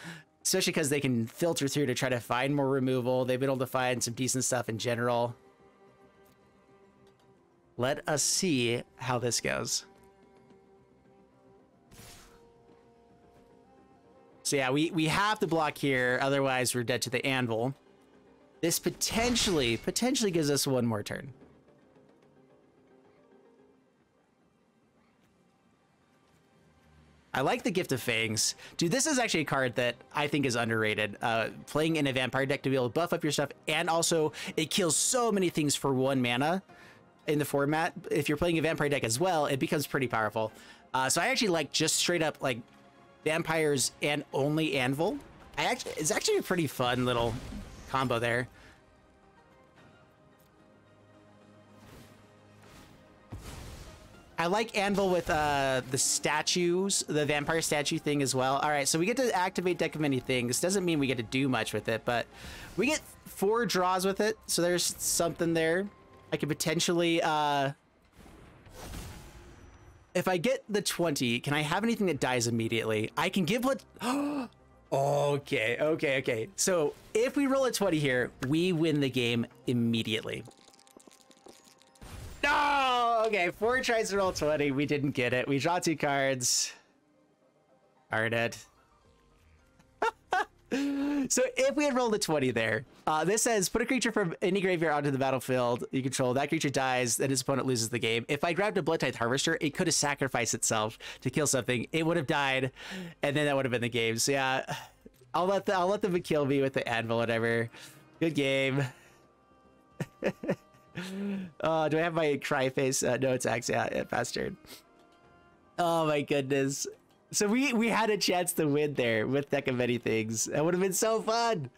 Especially because they can filter through to try to find more removal. They've been able to find some decent stuff in general. Let us see how this goes. So yeah, we have to block here, otherwise we're dead to the anvil. This potentially gives us one more turn. I like the Gift of Fangs. Dude, this is actually a card that I think is underrated. Playing in a vampire deck to be able to buff up your stuff, and also it kills so many things for 1 mana in the format. If you're playing a vampire deck as well, it becomes pretty powerful. So I actually like just straight up like vampires and only anvil. It's actually a pretty fun little combo there. I like anvil with the statues, the vampire statue thing as well. All right, so we get to activate deck of many things. Doesn't mean we get to do much with it, but we get 4 draws with it. So there's something there. I could potentially, if I get the 20, can I have anything that dies immediately? I can give what? Okay. So if we roll a 20 here, we win the game immediately. No! Okay, 4 tries to roll 20. We didn't get it. We draw 2 cards. Are dead. So if we had rolled a 20 there, this says put a creature from any graveyard onto the battlefield you control. That creature dies, then his opponent loses the game. If I grabbed a Blood Tithe Harvester, it could have sacrificed itself to kill something. It would have died, and then that would have been the game. So yeah, I'll let them kill me with the anvil, whatever. Good game. Do I have my cry face? No, it's actually past turn. Oh my goodness. So we had a chance to win there with deck of many things. That would have been so fun.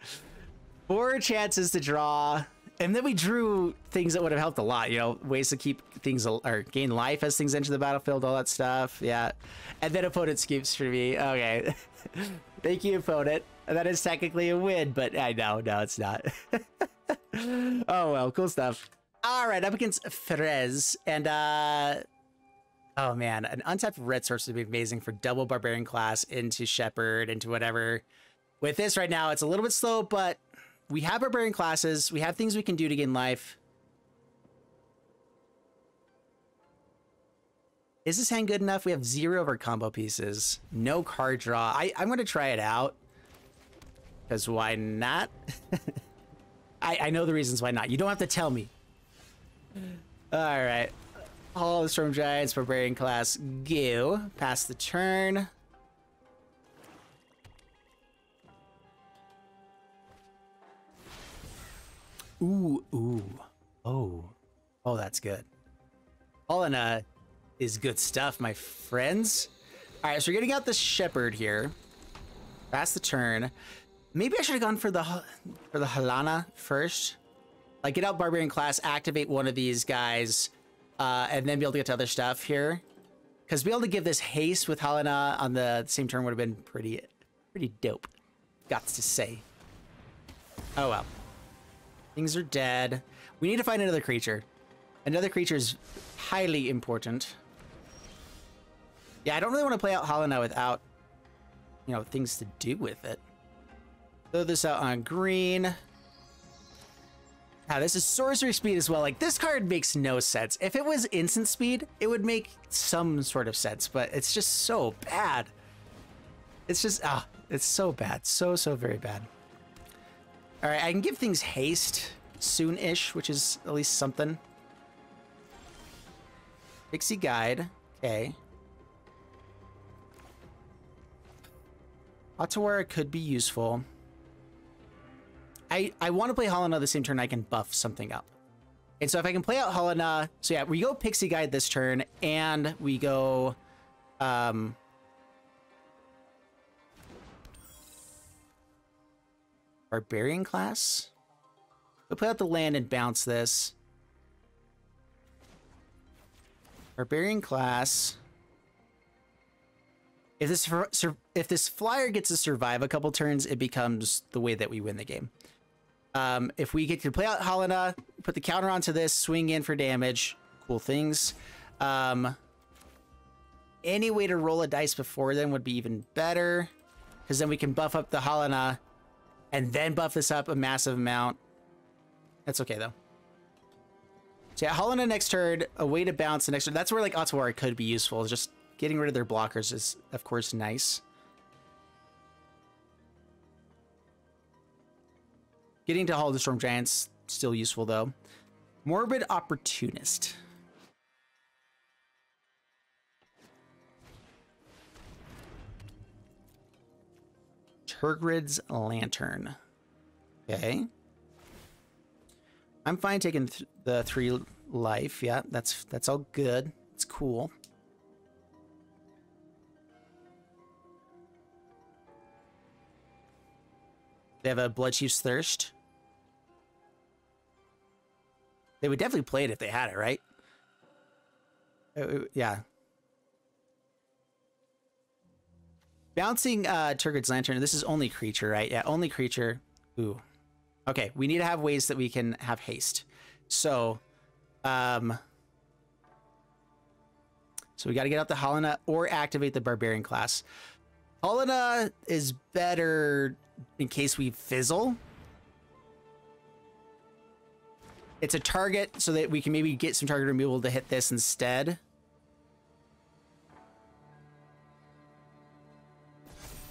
4 chances to draw, and then we drew things that would have helped a lot. You know, ways to keep things or gain life as things enter the battlefield, all that stuff. Yeah, and then opponent scoops for me. Okay, thank you, opponent. That is technically a win, but I know, no, it's not. Oh well, cool stuff. All right, up against Farideh, and oh man, an untapped red source would be amazing for double Barbarian Class into Shepherd, into whatever. With this right now, it's a little bit slow, but we have Barbarian Classes. We have things we can do to gain life. Is this hand good enough? We have 0 of our combo pieces. No card draw. I'm going to try it out. Because why not? I know the reasons why not. You don't have to tell me. All right. All the Storm Giants, Barbarian Class, go. Pass the turn. Ooh. Oh, that's good. Halana is good stuff, my friends. All right, so we're getting out the Shepherd here. Pass the turn. Maybe I should have gone for the Halana first. Like, get out Barbarian Class, activate one of these guys, and then be able to get to other stuff here. Because be able to give this haste with Halana on the same turn would have been pretty dope. Got to say. Oh well. Things are dead. We need to find another creature. Another creature is highly important. Yeah, I don't really want to play out Halana without, you know, things to do with it. Throw this out on green. Now, this is sorcery speed as well. Like, this card makes no sense. If it was instant speed, it would make some sort of sense, but it's just so bad. It's just, it's so bad. So very bad. All right, I can give things haste soon-ish, which is at least something. Pixie Guide, okay. Otawara could be useful. I want to play Halana the same turn I can buff something up. And so if I can play out Halana, so yeah, we go Pixie Guide this turn, and we go Barbarian Class. We'll play out the land and bounce this. Barbarian Class. If this flyer gets to survive a couple turns, it becomes the way that we win the game. If we get to play out Halana, put the counter onto this, swing in for damage, cool things. Any way to roll a dice before then would be even better, because then we can buff up the Halana and then buff this up a massive amount. That's okay though. So yeah, Halana next turn, a way to bounce the next turn. That's where like Otawara could be useful. Just getting rid of their blockers is of course nice. Getting to Hall of the Storm Giants, still useful though. Morbid Opportunist. Turgrid's Lantern. Okay. I'm fine taking the 3 life. Yeah, that's all good. It's cool. They have a Bloodchief's Thirst. They would definitely play it if they had it, right? Yeah. Bouncing Turgid's Lantern. This is only creature, right? Yeah, only creature. Ooh. Okay, we need to have ways that we can have haste. So, so we got to get out the Halana or activate the Barbarian Class. Halana is better in case we fizzle. It's a target so that we can maybe get some target removal to hit this instead.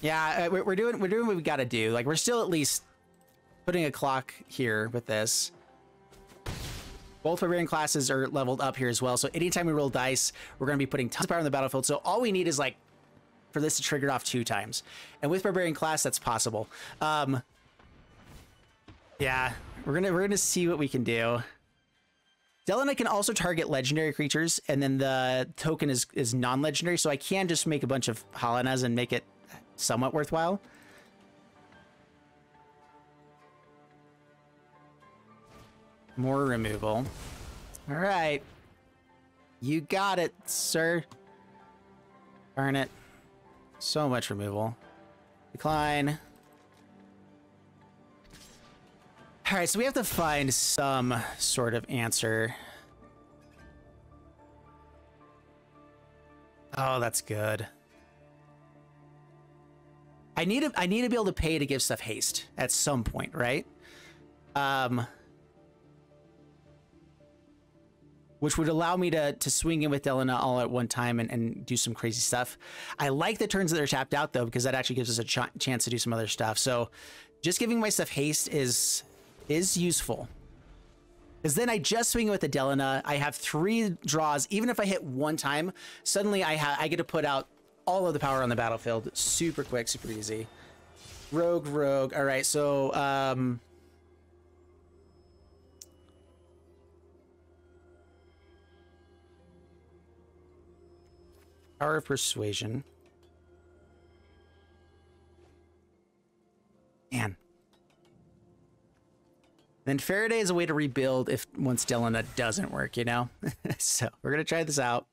Yeah, we're doing what we got to do. Like, we're still at least putting a clock here with this. Both Barbarian classes are leveled up here as well. So anytime we roll dice, we're going to be putting tons of power on the battlefield. So all we need is like for this to trigger it off 2 times. And with Barbarian class, that's possible. Yeah, we're gonna see what we can do. Delina can also target legendary creatures, and then the token is non-legendary, so I can just make a bunch of Halanas and make it somewhat worthwhile. More removal. All right. You got it, sir. Darn it. So much removal. Decline. All right, so we have to find some sort of answer. Oh, that's good. I need to be able to pay to give stuff haste at some point, right? Which would allow me to swing in with Delina all at one time and do some crazy stuff. I like the turns that are tapped out, though, because that actually gives us a chance to do some other stuff. So just giving my stuff haste is useful. Because then I just swing with the Delina. I have 3 draws. Even if I hit 1 time, suddenly I get to put out all of the power on the battlefield. Super quick, super easy. Rogue. All right, so... Power of Persuasion. Man. Then Farideh is a way to rebuild if once Delina doesn't work, you know? So we're going to try this out.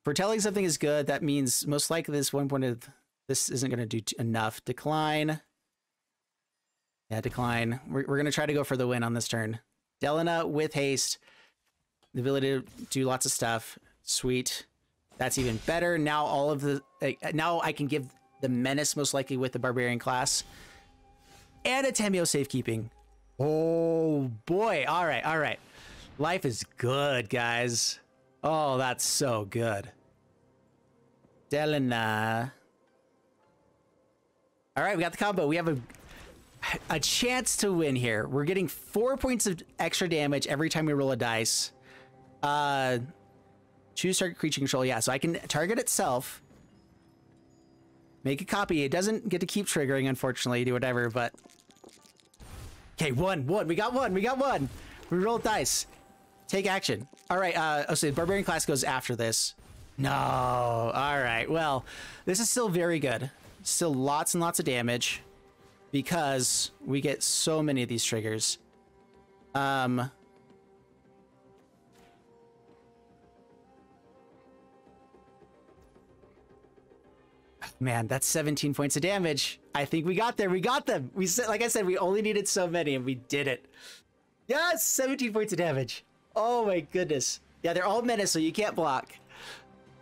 Foretelling something is good. That means most likely this one point of this isn't going to do enough. Decline. Yeah, decline. We're going to try to go for the win on this turn. Delina with haste. The ability to do lots of stuff. Sweet. That's even better. Now all of the now I can give the menace most likely with the Barbarian class. And a Temur safekeeping. Oh boy. All right. Life is good, guys. Oh, that's so good. Delina. All right, we got the combo. We have a chance to win here. We're getting 4 points of extra damage every time we roll a dice. Choose target creature control. Yeah, so I can target itself. Make a copy. It doesn't get to keep triggering, unfortunately. Do whatever, but... Okay, one. We got one. We rolled dice. Take action. All right, so the Barbarian class goes after this. No. All right, well, this is still very good. Still lots and lots of damage because we get so many of these triggers. Man, that's 17 points of damage. I think we got there. We got them. We said, like I said, we only needed so many and we did it. Yes, 17 points of damage. Oh my goodness. Yeah, they're all menace, so you can't block.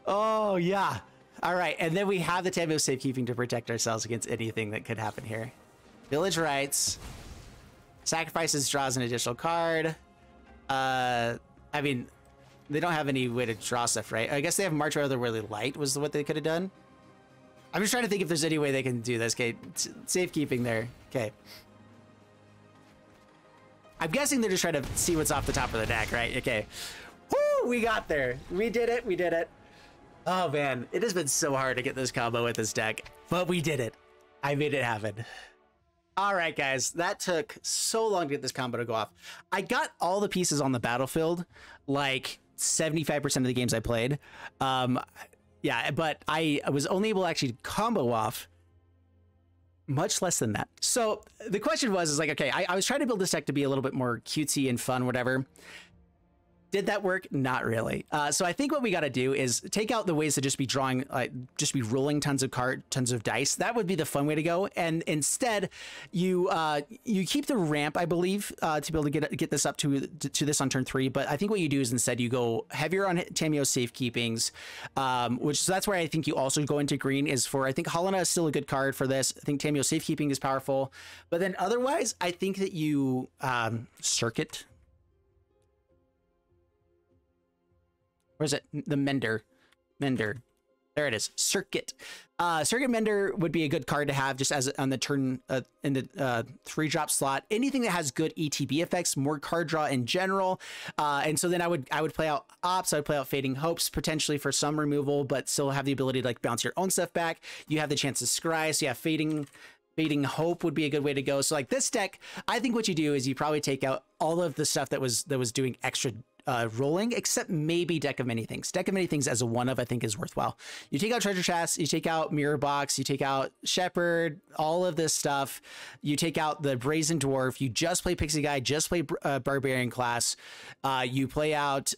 Oh yeah. All right, and then we have the Temur safekeeping to protect ourselves against anything that could happen here. Village Rites. Sacrifices draws an additional card. I mean, they don't have any way to draw stuff, right? I guess they have March Rather Really Light was what they could have done. I'm just trying to think if there's any way they can do this. Okay, safekeeping there. Okay. I'm guessing they're just trying to see what's off the top of the deck, right? Okay. Woo! We got there. We did it. Oh man, it has been so hard to get this combo with this deck, but we did it. I made it happen. All right, guys, that took so long to get this combo to go off. I got all the pieces on the battlefield, like 75% of the games I played. Yeah, but I was only able to actually combo off Much less than that. So the question was, like, okay, I was trying to build this deck to be a little bit more cutesy and fun, whatever. Did that work? Not really. So I think what we got to do is take out the ways to just be drawing, just be rolling tons of dice. That would be the fun way to go. And instead, you keep the ramp, I believe, to be able to get this up to this on turn 3. But I think what you do is instead you go heavier on Tamiyo safekeepings, so that's where I think you also go into green. Is for, I think Halana is still a good card for this. I think Tamiyo safekeeping is powerful, but then otherwise, I think that you circuit. Where's it? The Mender. There it is. Circuit. Circuit Mender would be a good card to have just as on the turn in the 3-drop slot. Anything that has good ETB effects, more card draw in general. And so then I would play out Ops. I would play out Fading Hopes potentially for some removal, but still have the ability to like bounce your own stuff back. You have the chance to scry. So yeah, Fading Hope would be a good way to go. So like this deck, I think what you do is you probably take out all of the stuff that was doing extra rolling, except maybe Deck of Many Things. Deck of Many Things as a one of, I think, is worthwhile. You take out Treasure Chest, you take out Mirror Box, you take out Shepherd, all of this stuff. You take out the Brazen Dwarf. You just play Pixie Guy, just play Barbarian Class. You play out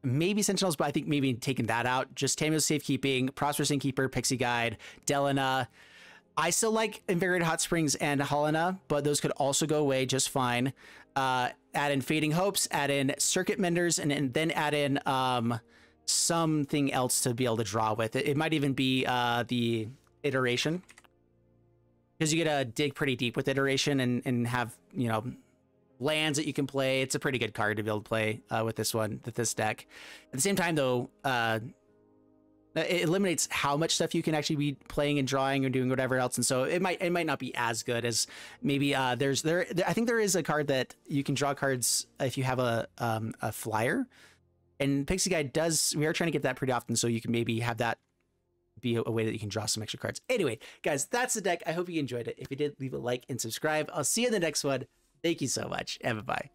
maybe Sentinels, but I think maybe taking that out. Just Tamiyo Safekeeping, Prosperous Innkeeper, Pixie Guide, Delina. I still like Invigorating Hot Springs and Halana, but those could also go away just fine. Add in Fading Hopes, add in Circuit Menders, and then add in something else to be able to draw with. It might even be the Iteration, because you get to dig pretty deep with Iteration and have, you know, lands that you can play. It's a pretty good card to be able to play with this deck. At the same time, though, it eliminates how much stuff you can actually be playing and drawing or doing whatever else, and so it might not be as good as maybe I think there is a card that you can draw cards if you have a flyer, and Pixie Guy does. We are trying to get that pretty often, so you can maybe have that be a way that you can draw some extra cards. Anyway, guys, that's the deck. I hope you enjoyed it. If you did, leave a like and subscribe. I'll see you in the next one. Thank you so much, and bye-bye.